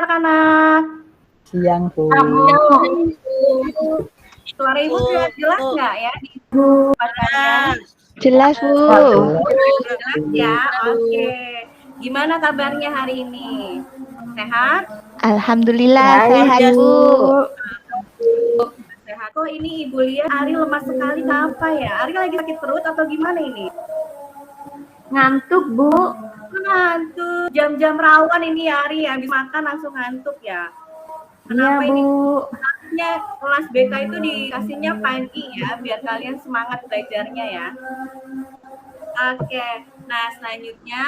anak-anak? Siang, Bu. Suara Ibu jelas nggak ya di tempatnya? Jelas, Bu. Jelas ya, oke. Gimana kabarnya hari ini? Sehat? Alhamdulillah sehat, Bu. Sehat. Kok ini Ibu lihat Ari lemas sekali, kenapa ya? Ari lagi sakit perut atau gimana ini? Ngantuk, Bu. Ngantuk. Jam-jam rawan ini ya Ari, habis makan langsung ngantuk ya. Kenapa iya, Bu. ini? Harusnya kelas BK itu dikasihnya pagi ya, biar kalian semangat belajarnya ya. Oke, nah selanjutnya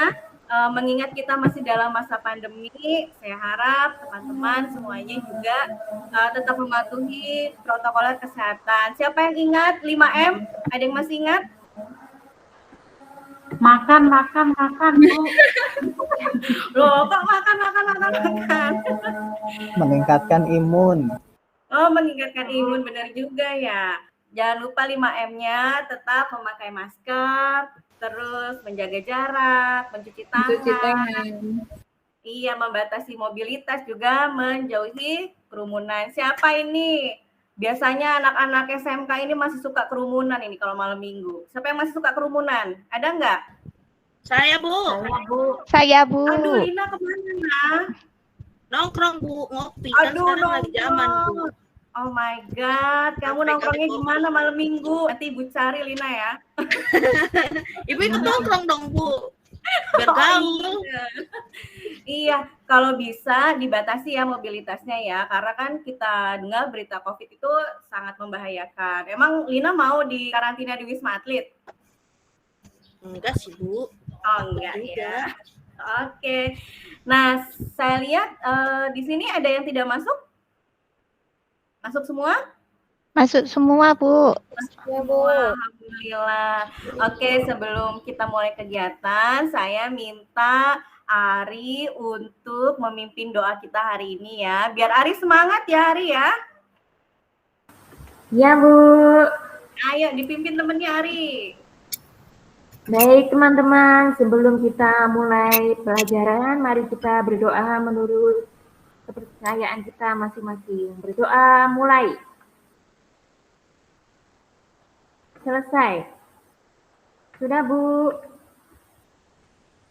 mengingat kita masih dalam masa pandemi, saya harap teman-teman semuanya juga tetap mematuhi protokol kesehatan. Siapa yang ingat 5M? Ada yang masih ingat? Makan, Bu. Loh, kok makan. Meningkatkan imun. Oh, meningkatkan imun, benar juga ya. Jangan lupa 5M-nya tetap memakai masker, terus menjaga jarak, mencuci tangan. Iya, membatasi mobilitas juga menjauhi kerumunan. Siapa ini? Biasanya anak-anak SMK ini masih suka kerumunan ini kalau malam minggu. Siapa yang masih suka kerumunan? Ada nggak? Saya, Bu. Saya, Bu. Aduh, Lina kemana? Nongkrong, Bu, ngopi. Kan sekarang lagi zaman, Bu. Oh my God, kamu nongkrongnya gimana malam minggu? Nanti Ibu cari Lina ya. Ibu ikut nongkrong dong, Bu. Biar gaul. Iya, kalau bisa dibatasi ya mobilitasnya ya, karena kan kita dengar berita COVID itu sangat membahayakan. Emang Lina mau di karantina di Wisma Atlet? Enggak sih, Bu. Oh enggak ya. Oke. Nah, saya lihat di sini ada yang tidak masuk. Masuk semua? Masuk semua, Bu. Ya, Bu. Alhamdulillah. Oke, sebelum kita mulai kegiatan, saya minta Ari untuk memimpin doa kita hari ini ya. Biar Ari semangat ya, Ari ya. Iya, Bu. Ayo dipimpin temennya Ari. Baik, teman-teman. Sebelum kita mulai pelajaran, mari kita berdoa menurut kepercayaan kita masing-masing. Berdoa mulai. Selesai. Sudah, Bu.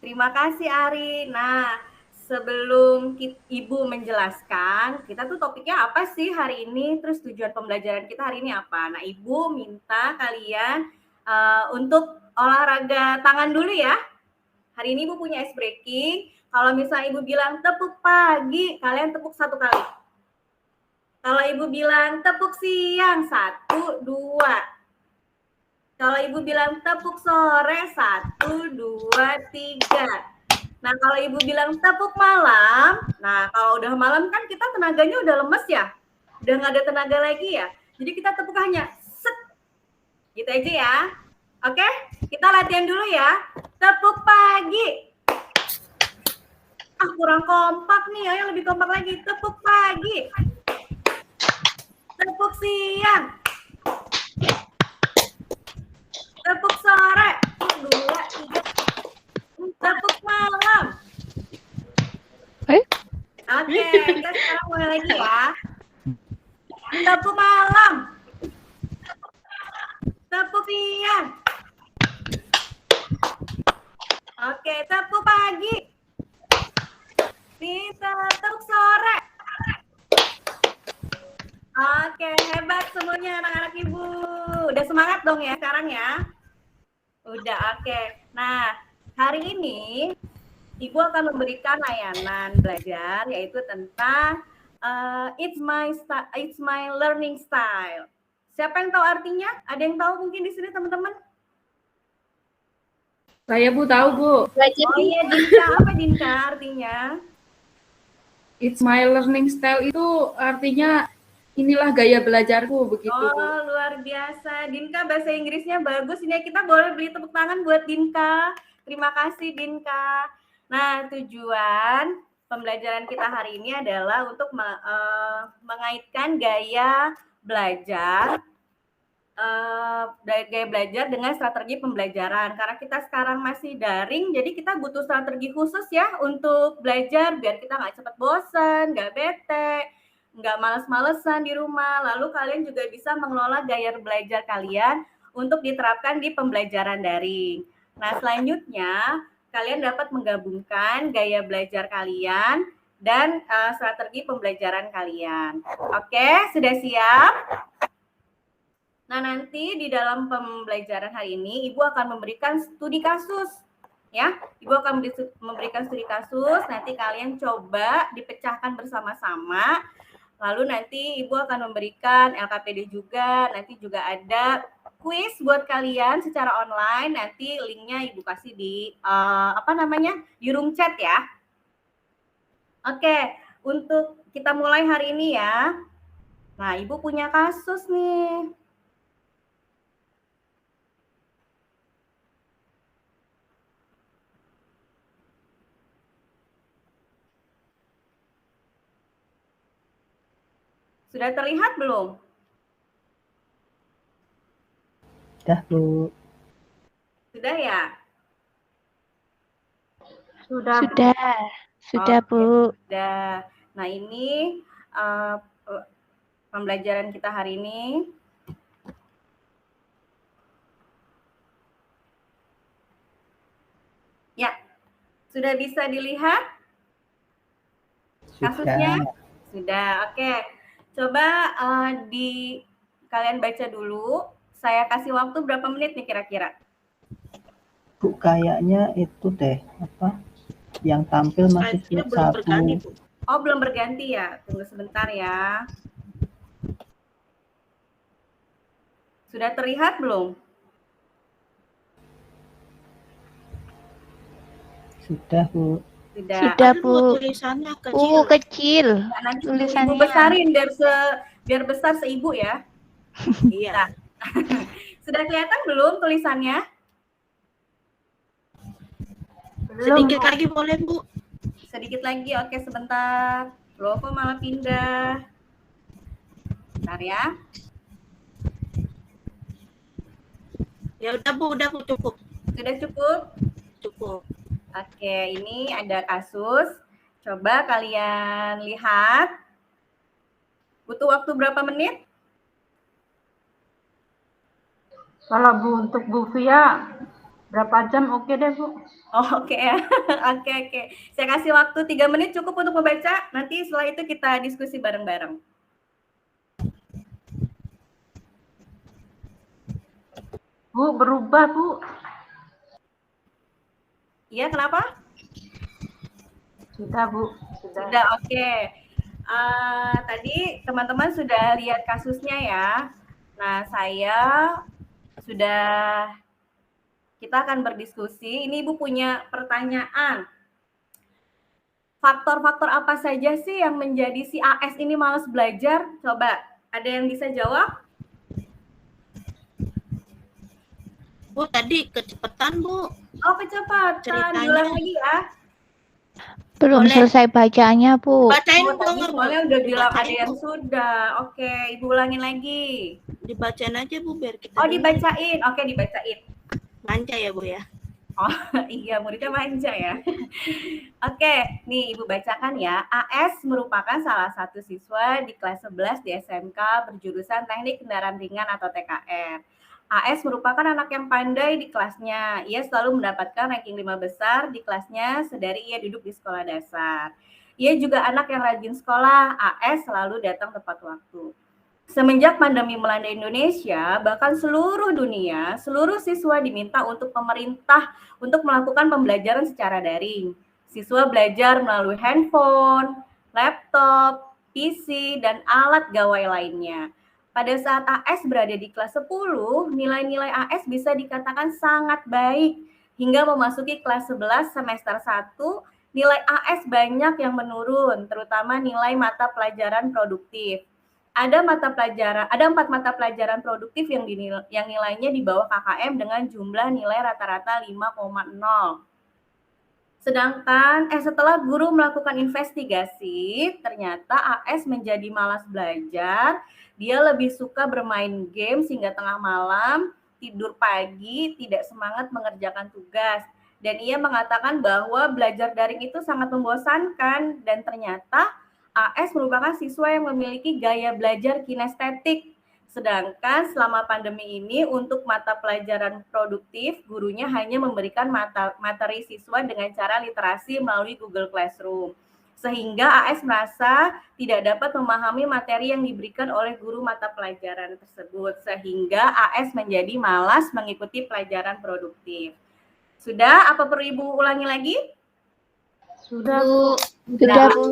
Terima kasih Ari. Nah, sebelum Ibu menjelaskan, kita tuh topiknya apa sih hari ini, terus tujuan pembelajaran kita hari ini apa. Nah, Ibu minta kalian untuk olahraga tangan dulu ya. Hari ini Ibu punya ice breaking. Kalau misalnya Ibu bilang tepuk pagi, kalian tepuk 1 kali. Kalau Ibu bilang tepuk siang, 1, 2. Kalau Ibu bilang tepuk sore, 1, 2, 3. Nah, kalau Ibu bilang tepuk malam, nah kalau udah malam kan kita tenaganya udah lemes ya. Udah nggak ada tenaga lagi ya. Jadi kita tepuk hanya set. Gitu aja ya. Oke, kita latihan dulu ya. Tepuk pagi. Kurang kompak nih, ayo lebih kompak lagi. Tepuk pagi. Tepuk siang. Tepuk sore. 2, 3. Tepuk malam. Oke, kita sekarang mulai lagi ya. Tepuk malam. Tepuk siang. Oke, tepuk pagi. Bisa tepuk sore. Oke, hebat semuanya anak-anak Ibu. Udah semangat dong ya sekarang ya? Udah, oke. Nah, hari ini Ibu akan memberikan layanan belajar yaitu tentang it's my learning style. Siapa yang tahu artinya? Ada yang tahu mungkin di sini teman-teman? Saya, Bu, tahu, Bu. Oh iya, Dinka. Apa Dinka artinya? It's my learning style itu artinya inilah gaya belajarku, begitu, Bu. Oh, luar biasa. Dinka bahasa Inggrisnya bagus. Ini kita boleh beli tepuk tangan buat Dinka. Terima kasih, Dinka. Nah, tujuan pembelajaran kita hari ini adalah untuk mengaitkan gaya belajar gaya belajar dengan strategi pembelajaran. Karena kita sekarang masih daring, jadi kita butuh strategi khusus ya untuk belajar biar kita nggak cepat bosan, nggak bete, nggak males-malesan di rumah. Lalu kalian juga bisa mengelola gaya belajar kalian untuk diterapkan di pembelajaran daring. Nah, selanjutnya kalian dapat menggabungkan gaya belajar kalian dan strategi pembelajaran kalian. Oke, sudah siap? Nah, nanti di dalam pembelajaran hari ini, Ibu akan memberikan studi kasus. Ya, Ibu akan memberikan studi kasus, nanti kalian coba dipecahkan bersama-sama. Lalu nanti Ibu akan memberikan LKPD juga, nanti juga ada kuis buat kalian secara online, nanti linknya Ibu kasih di, di room chat ya. Oke, untuk kita mulai hari ini ya. Nah, Ibu punya kasus nih. Sudah terlihat belum? Sudah, Bu. Sudah ya? Sudah. Sudah, Bu. Sudah. Nah, ini pembelajaran kita hari ini. Ya, sudah bisa dilihat kasusnya? Sudah, oke. Coba kalian baca dulu. Saya kasih waktu berapa menit nih kira-kira? Bu, kayaknya itu deh, yang tampil masih Slide-nya belum satu. berganti, Bu. Oh, belum berganti ya? Tunggu sebentar ya. Sudah terlihat belum? Sudah, Bu. Sudah, Bu. Tulisannya kecil. Kecil. Nah, nanti Tulisannya. Ibu besarin biar besar seibu ya. Iya. Sudah kelihatan belum tulisannya? Sedikit lagi boleh, Bu? Sedikit lagi, oke sebentar. Loh, kok malah pindah? Bentar ya. Ya udah, Bu, cukup. Sudah cukup? Cukup. Oke, ini ada kasus. Coba kalian lihat. Butuh waktu berapa menit? Kalau Bu untuk Bu Via berapa jam oke deh Bu. Oh, oke ya. Oke. Saya kasih waktu 3 menit cukup untuk membaca. Nanti setelah itu kita diskusi bareng-bareng. Bu, berubah Bu. Iya, kenapa? Sudah Bu. Sudah, oke. Tadi teman-teman sudah lihat kasusnya ya. Nah, kita akan berdiskusi. Ini Ibu punya pertanyaan. Faktor-faktor apa saja sih yang menjadi si AS ini malas belajar? Coba, ada yang bisa jawab? Bu, tadi kecepatan, Bu. Oh, kecepatan. Ceritanya. Diulang lagi ya. Belum Boleh. selesai bacanya, Bu. Bacain, Oh, Bu. tadi nggak, Bu? soalnya udah bilang ada Dibacain, yang Bu. sudah. Oke, Ibu ulangin lagi. Dibacain aja, Bu, biar kita Oh, dengar. dibacain. Oke, dibacain. Manja ya, Bu ya. Oh iya, muridnya manja ya. Oke, nih Ibu bacakan ya. AS merupakan salah satu siswa di kelas 11 di SMK berjurusan Teknik Kendaraan Ringan atau TKR. AS merupakan anak yang pandai di kelasnya. Ia selalu mendapatkan ranking 5 besar di kelasnya sedari ia duduk di sekolah dasar. Ia juga anak yang rajin sekolah. AS selalu datang tepat waktu. Semenjak pandemi melanda Indonesia, bahkan seluruh dunia, seluruh siswa diminta untuk pemerintah untuk melakukan pembelajaran secara daring. Siswa belajar melalui handphone, laptop, PC, dan alat gawai lainnya. Pada saat AS berada di kelas 10, nilai-nilai AS bisa dikatakan sangat baik. Hingga memasuki kelas 11 semester 1, nilai AS banyak yang menurun, terutama nilai mata pelajaran produktif. Ada 4 mata pelajaran produktif yang nilainya di bawah KKM dengan jumlah nilai rata-rata 5,0. Sedangkan setelah guru melakukan investigasi, ternyata AS menjadi malas belajar, dia lebih suka bermain game hingga tengah malam, tidur pagi, tidak semangat mengerjakan tugas. Dan ia mengatakan bahwa belajar daring itu sangat membosankan dan ternyata AS merupakan siswa yang memiliki gaya belajar kinestetik. Sedangkan selama pandemi ini untuk mata pelajaran produktif, gurunya hanya memberikan materi siswa dengan cara literasi melalui Google Classroom. Sehingga AS merasa tidak dapat memahami materi yang diberikan oleh guru mata pelajaran tersebut. Sehingga AS menjadi malas mengikuti pelajaran produktif. Sudah? Apa perlu Ibu ulangi lagi? Sudah, Bu. Sudah, Bu.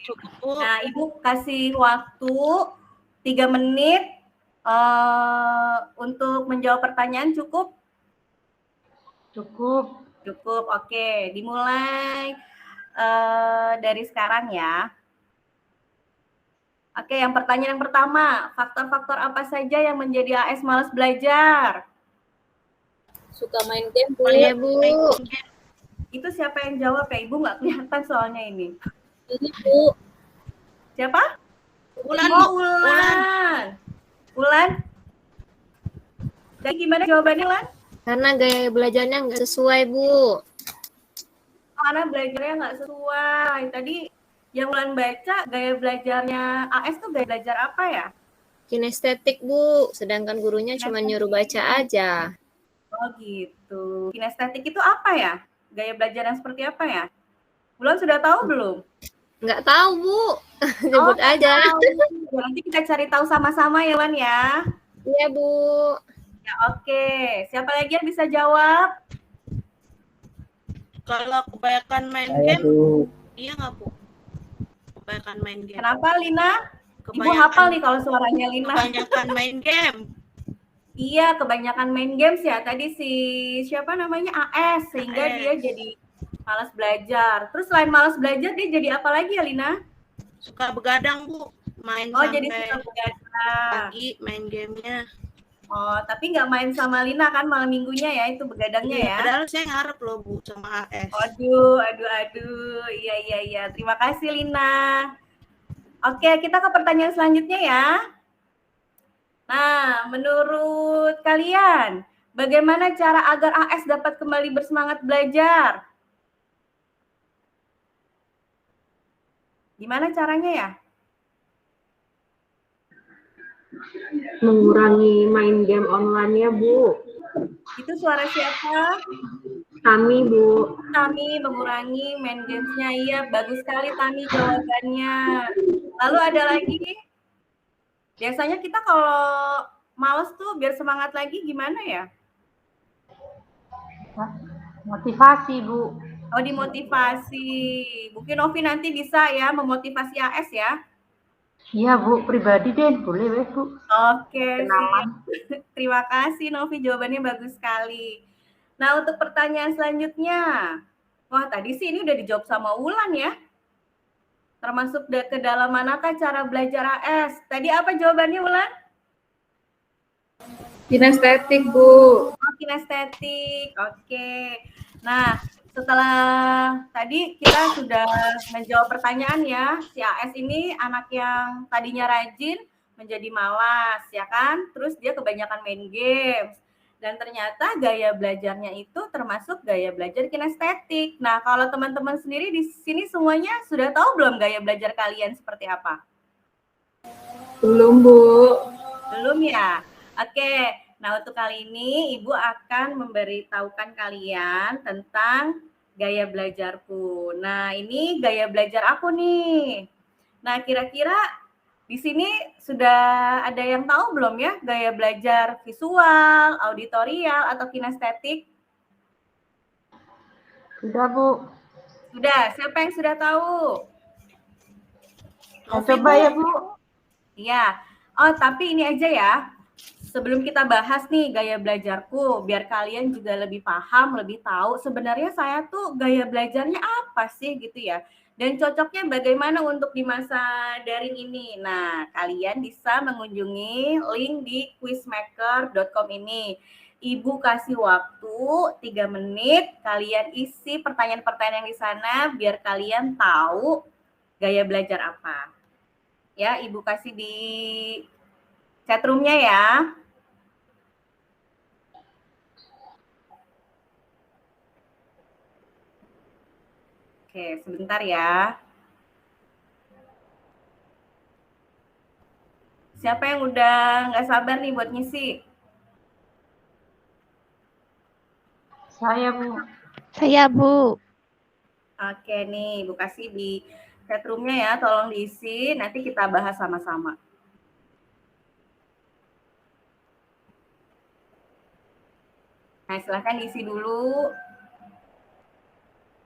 Cukup, Bu. Nah, Ibu kasih waktu 3 menit untuk menjawab pertanyaan. Cukup? Cukup. Cukup, oke. Dimulai dari sekarang ya. Oke, pertanyaan yang pertama. Faktor-faktor apa saja yang menjadi AS malas belajar? Suka main game, Bu. Iya, Bu. Itu siapa yang jawab ya? Ibu nggak kelihatan soalnya ini. Ini, Bu. Siapa? Ulan, Oh, Bu. Ulan. Dan gimana jawabannya, Ulan? Karena gaya belajarnya nggak sesuai, Bu. Karena belajarnya nggak sesuai. Tadi yang Ulan baca, gaya belajarnya AS tuh gaya belajar apa ya? Kinestetik, Bu. Sedangkan gurunya cuma nyuruh baca aja. Oh gitu. Kinestetik itu apa ya? Gaya belajar yang seperti apa ya? Ulan sudah tahu belum? Nggak tahu, Bu. Sebut aja. Tahu. Nanti kita cari tahu sama-sama ya, Ulan ya. Iya, Bu. Ya, oke. Siapa lagi yang bisa jawab? Kalau kebanyakan main Saya, game, Bu. iya nggak, Bu? Kebanyakan main game. Kenapa, Lina? Ibu Kebanyakan- hafal nih kalau suaranya Lina. Kebanyakan main game. Iya, kebanyakan main games ya. Tadi si siapa namanya AS, sehingga AS. dia jadi malas belajar. Terus selain malas belajar, dia jadi apa lagi ya, Lina? Suka begadang, Bu. Main Oh, sampai jadi suka begadang. pagi main gamenya. Oh, tapi nggak main sama Lina kan malam minggunya ya, itu begadangnya ya? Padahal saya ngarep loh, Bu, sama AS. Aduh. Iya. Terima kasih, Lina. Oke, kita ke pertanyaan selanjutnya ya. Nah, menurut kalian, bagaimana cara agar AS dapat kembali bersemangat belajar? Gimana caranya ya? Mengurangi main game online-nya, Bu. Itu suara siapa? Kami, Bu. Tami mengurangi main gamesnya. Iya, bagus sekali Tami jawabannya. Lalu ada lagi? Biasanya kita kalau males tuh biar semangat lagi gimana ya? Motivasi, Bu. Oh, dimotivasi. Mungkin Novi nanti bisa ya memotivasi AS ya. Iya, Bu. Pribadi deh. Boleh, weh, Bu. Oke, Kenalan. sip. Terima kasih Novi, jawabannya bagus sekali. Nah, untuk pertanyaan selanjutnya. Wah, tadi sih ini udah dijawab sama Ulan ya. Termasuk ke dalam manakah cara belajar AS? Tadi apa jawabannya, Ulan? Kinestetik, Bu. Oh, kinestetik. Oke. Nah, setelah tadi kita sudah menjawab pertanyaan ya, si AS ini anak yang tadinya rajin menjadi malas, ya kan? Terus dia kebanyakan main games. Dan ternyata gaya belajarnya itu termasuk gaya belajar kinestetik. Nah, kalau teman-teman sendiri di sini semuanya sudah tahu belum gaya belajar kalian seperti apa? Belum, Bu. Belum ya? Oke. Nah, untuk kali ini Ibu akan memberitahukan kalian tentang gaya belajarku. Nah, ini gaya belajar aku nih. Nah, kira-kira di sini sudah ada yang tahu belum ya gaya belajar visual, auditorial, atau kinestetik? Sudah, Bu. Sudah. Siapa yang sudah tahu? Coba ya, Bu. Iya. Oh, tapi ini aja ya. Sebelum kita bahas nih gaya belajarku, biar kalian juga lebih paham, lebih tahu sebenarnya saya tuh gaya belajarnya apa sih gitu ya. Dan cocoknya bagaimana untuk di masa daring ini? Nah, kalian bisa mengunjungi link di quizmaker.com ini. Ibu kasih waktu 3 menit, kalian isi pertanyaan-pertanyaan di sana biar kalian tahu gaya belajar apa. Ya, Ibu kasih di chatroomnya ya. Oke, sebentar ya. Siapa yang udah nggak sabar nih buat ngisi? Saya, Bu. Saya, Bu. Oke nih, Ibu kasih di chatroomnya ya, tolong diisi, nanti kita bahas sama-sama. Nah, silahkan diisi dulu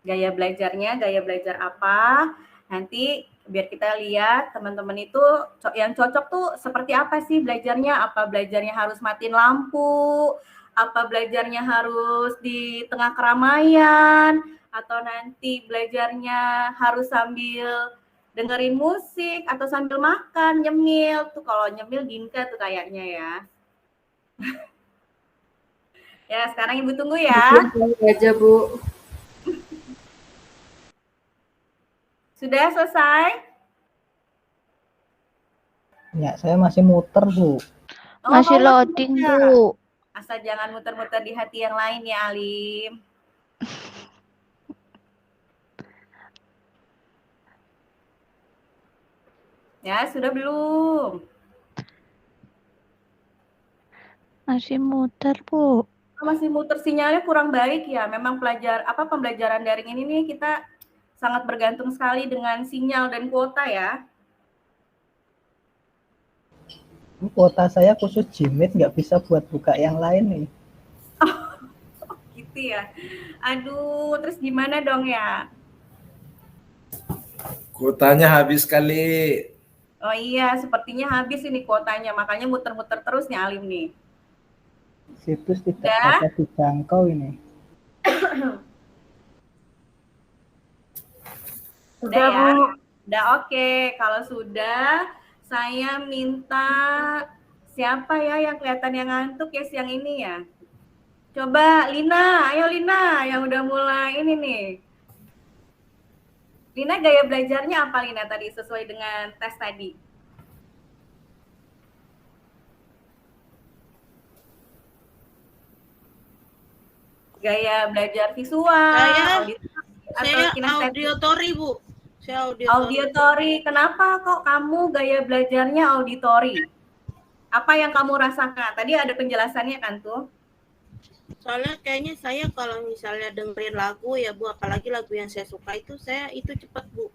gaya belajarnya, gaya belajar apa. Nanti biar kita lihat teman-teman itu yang cocok tuh seperti apa sih belajarnya. Apa belajarnya harus matiin lampu, apa belajarnya harus di tengah keramaian, atau nanti belajarnya harus sambil dengerin musik, atau sambil makan, nyemil. Tuh kalau nyemil Dinka tuh kayaknya ya. Ya, sekarang Ibu tunggu ya. Aja, Bu. Sudah selesai? Ya, saya masih muter, Bu. Masih mau loading, muter. Bu. Asal jangan muter-muter di hati yang lain ya, Alim. Ya, sudah belum? Masih muter, Bu. Masih muter, sinyalnya kurang baik ya. Memang pembelajaran daring ini nih kita sangat bergantung sekali dengan sinyal dan kuota ya. Kuota saya khusus Jimit, nggak bisa buat buka yang lain nih. Gitu ya. Aduh, terus gimana dong ya? Kuotanya habis kali. Oh iya, sepertinya habis ini kuotanya. Makanya muter-muter terus nih Alim nih. Situs tidak dapat dijangkau ini. Sudah, ya? Bu. Udah oke. Kalau sudah, saya minta siapa ya yang kelihatan yang ngantuk ya siang ini ya? Coba Lina, ayo Lina yang udah mulai ini nih. Lina gaya belajarnya apa Lina tadi sesuai dengan tes tadi? Gaya belajar visual, Saya auditori, Bu. Saya auditori. Kenapa kok kamu gaya belajarnya auditori? Apa yang kamu rasakan? Tadi ada penjelasannya kan tuh? Soalnya kayaknya saya kalau misalnya dengerin lagu ya Bu, apalagi lagu yang saya suka itu cepat Bu,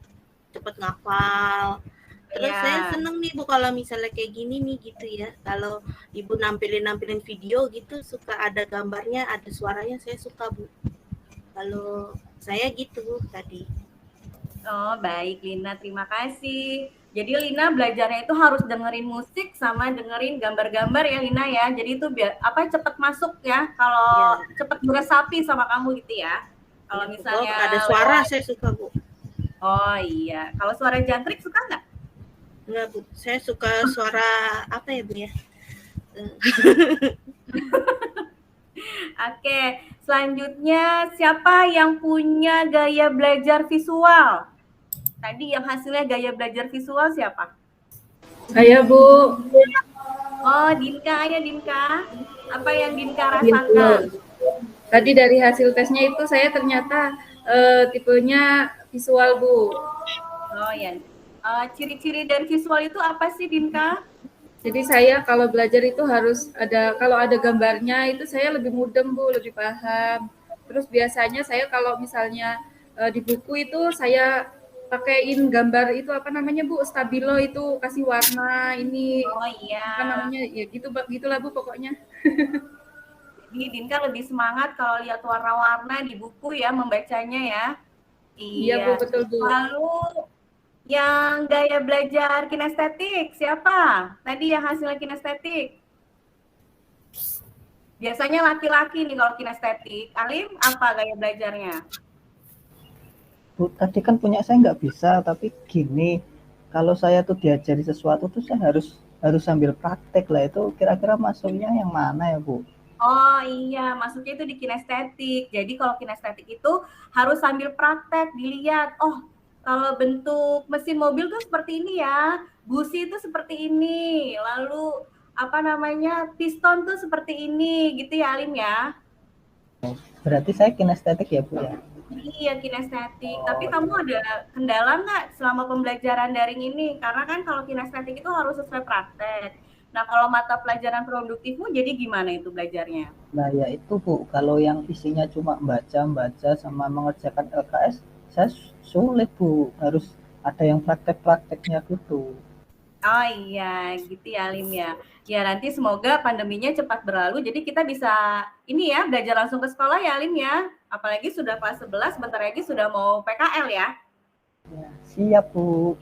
cepat ngafal. Terus saya seneng nih Bu kalau misalnya kayak gini nih gitu ya. Kalau Ibu nampilin video gitu suka ada gambarnya, ada suaranya, saya suka Bu. Kalau saya gitu Bu tadi. Oh baik Lina, terima kasih. Jadi Lina belajarnya itu harus dengerin musik sama dengerin gambar-gambar ya Lina ya. Jadi itu biar cepat masuk ya. Kalau cepat meresapi sama kamu gitu ya. Kalau misalnya ada suara saya suka Bu. Oh iya. Kalau suara jangkrik suka nggak? Enggak Bu, saya suka suara apa ya Bu ya? Oke, selanjutnya siapa yang punya gaya belajar visual? Tadi yang hasilnya gaya belajar visual siapa? Saya, Bu. Oh, Dinka, ayo Dinka. Apa yang Dinka rasakan? Tadi dari hasil tesnya itu saya ternyata tipenya visual, Bu. Oh ya. Ciri-ciri dari visual itu apa sih, Dinka? Jadi saya kalau belajar itu harus kalau ada gambarnya itu saya lebih mudeng, Bu, lebih paham. Terus biasanya saya kalau misalnya di buku itu saya pakaiin gambar itu apa namanya Bu, stabilo itu kasih warna ini. Oh iya. Apa namanya? Ya gitulah Bu pokoknya. Jadi Dinka lebih semangat kalau lihat warna-warna di buku ya membacanya ya. Iya Bu, betul Bu. Lalu yang gaya belajar kinestetik siapa? Tadi yang hasilnya kinestetik. Biasanya laki-laki nih kalau kinestetik. Alim apa gaya belajarnya? Bu, tadi kan punya saya nggak bisa, tapi gini, kalau saya tuh diajari sesuatu tuh saya harus sambil praktek lah. Itu kira-kira masuknya yang mana ya, Bu? Oh iya, masuknya itu di kinestetik. Jadi kalau kinestetik itu harus sambil praktek, dilihat. Oh, kalau bentuk mesin mobil tuh seperti ini ya, busi itu seperti ini, lalu apa namanya piston tuh seperti ini, gitu ya Alim ya? Berarti saya kinestetik ya, Bu ya? Iya kinestetik. Tapi kamu ada kendala nggak selama pembelajaran daring ini? Karena kan kalau kinestetik itu harus sesuai praktek. Nah, kalau mata pelajaran produktifmu jadi gimana itu belajarnya? Nah ya itu Bu, kalau yang isinya cuma baca sama mengerjakan LKS, saya sulit Bu, harus ada yang praktek-prakteknya gitu. Oh iya, gitu ya Alim ya. Ya nanti semoga pandeminya cepat berlalu, jadi kita bisa ini ya belajar langsung ke sekolah ya Alim ya. Apalagi sudah kelas 11, bentar lagi sudah mau PKL ya. Ya, siap Bu.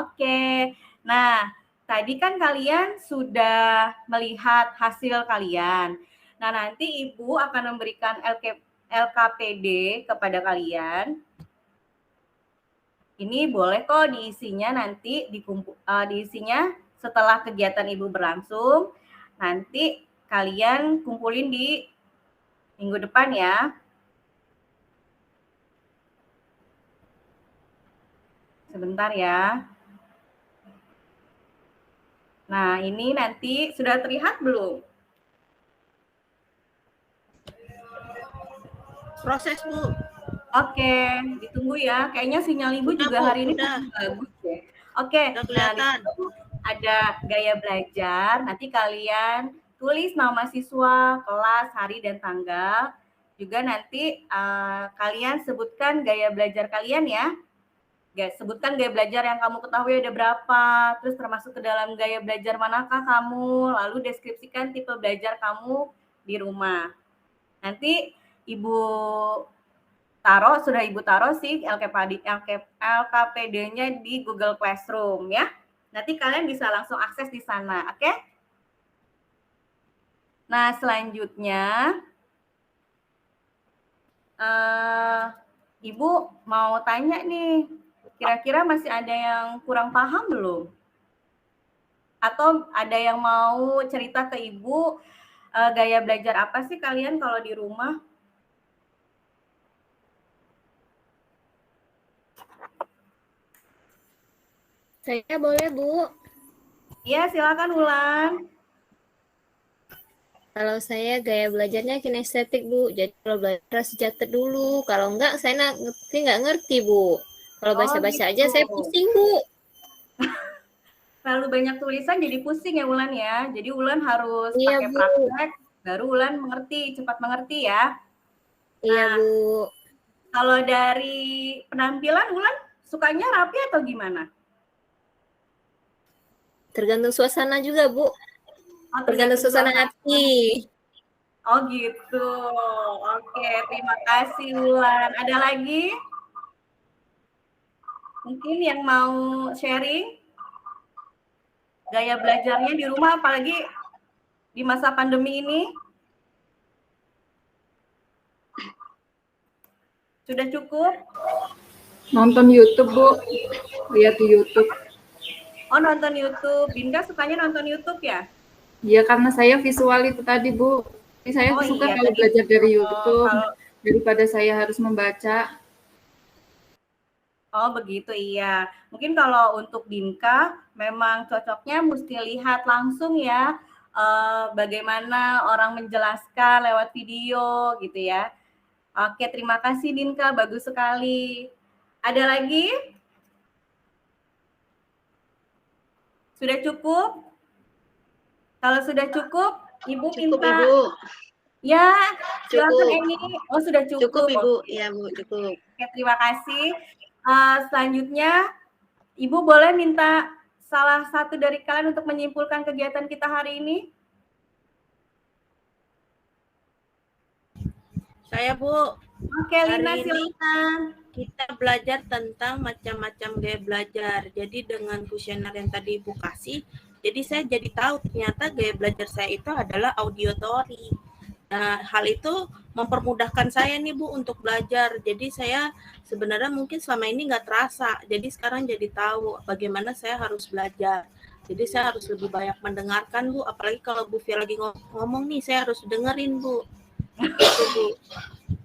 Oke, nah tadi kan kalian sudah melihat hasil kalian. Nah nanti Ibu akan memberikan LKPD kepada kalian. Ini boleh kok diisinya nanti diisinya setelah kegiatan Ibu berlangsung. Nanti kalian kumpulin di minggu depan ya. Sebentar ya. Nah, ini nanti sudah terlihat belum? Proses, Bu. Oke, ditunggu ya. Kayaknya sinyal Ibu Udah, juga Bu, hari ini udah. bagus ya. Oke, Udah nah kelihatan. di situ ada gaya belajar. Nanti kalian tulis nama siswa, kelas, hari, dan tanggal. Juga nanti kalian sebutkan gaya belajar kalian ya. Sebutkan gaya belajar yang kamu ketahui ada berapa, terus termasuk ke dalam gaya belajar manakah kamu, lalu deskripsikan tipe belajar kamu di rumah. Nanti sudah Ibu taruh sih LKPD-nya di Google Classroom ya. Nanti kalian bisa langsung akses di sana, oke? Nah, selanjutnya Ibu mau tanya nih, kira-kira masih ada yang kurang paham belum? Atau ada yang mau cerita ke Ibu gaya belajar apa sih kalian kalau di rumah? Saya boleh, Bu. Iya, silakan Wulan. Kalau saya gaya belajarnya kinestetik, Bu. Jadi kalau belajar harus dicatat dulu. Kalau enggak, saya nggak ngerti, Bu. Kalau baca-baca aja saya pusing, Bu. Terlalu banyak tulisan jadi pusing ya Wulan ya. Jadi Wulan harus Iya, pakai Bu. praktek, baru Wulan cepat mengerti ya. Iya, Bu. Kalau dari penampilan Wulan sukanya rapi atau gimana? Tergantung suasana juga, Bu. Tergantung suasana hati. Oh gitu. Oke, terima kasih Wulan. Ada lagi? Mungkin yang mau sharing gaya belajarnya di rumah, apalagi di masa pandemi ini? Sudah cukup? Nonton YouTube, Bu. Lihat di YouTube. Oh, nonton YouTube. Dinda sukanya nonton YouTube ya? Iya, karena saya visual itu tadi, Bu. Jadi saya suka kalau belajar dari YouTube daripada saya harus membaca. Oh, begitu iya. Mungkin kalau untuk Dinka memang cocoknya mesti lihat langsung ya bagaimana orang menjelaskan lewat video gitu ya. Oke, terima kasih Dinka, bagus sekali. Ada lagi? Sudah cukup? Kalau sudah cukup, Ibu minta. Ibu. Ya, silakan Cukup. Eni. Oh, sudah cukup. Cukup, Ibu. Ya, Bu, cukup. Oke, terima kasih. Selanjutnya, Ibu boleh minta salah satu dari kalian untuk menyimpulkan kegiatan kita hari ini? Saya, Bu. Oke, Lina, Hari ini silakan. kita belajar tentang macam-macam gaya belajar. Jadi dengan kuesioner yang tadi Ibu kasih, jadi saya jadi tahu ternyata gaya belajar saya itu adalah auditory. Nah, hal itu mempermudahkan saya nih Bu untuk belajar. Jadi saya sebenarnya mungkin selama ini nggak terasa. Jadi sekarang jadi tahu bagaimana saya harus belajar. Jadi saya harus lebih banyak mendengarkan Bu. Apalagi kalau Bu Fia lagi ngomong nih, saya harus dengerin Bu. Gitu Bu.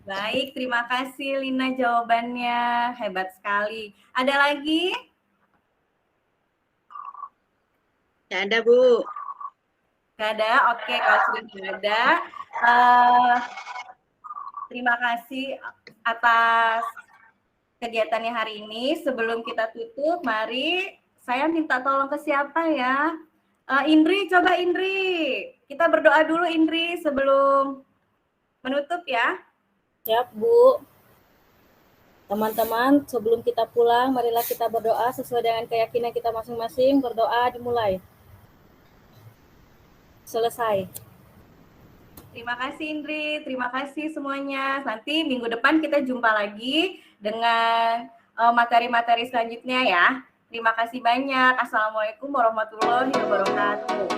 Baik, terima kasih Lina jawabannya. Hebat sekali. Ada lagi? Nggak ada, Bu. Nggak ada? Oke, kalau sudah nggak ada, terima kasih atas kegiatannya hari ini. Sebelum kita tutup, mari saya minta tolong ke siapa ya? Indri, coba Indri. Kita berdoa dulu Indri sebelum menutup ya. Siap, Bu. Teman-teman, sebelum kita pulang, marilah kita berdoa sesuai dengan keyakinan kita masing-masing. Berdoa dimulai. Selesai. Terima kasih Indri, terima kasih semuanya. Nanti minggu depan kita jumpa lagi dengan materi-materi selanjutnya ya. Terima kasih banyak. Assalamualaikum warahmatullahi wabarakatuh.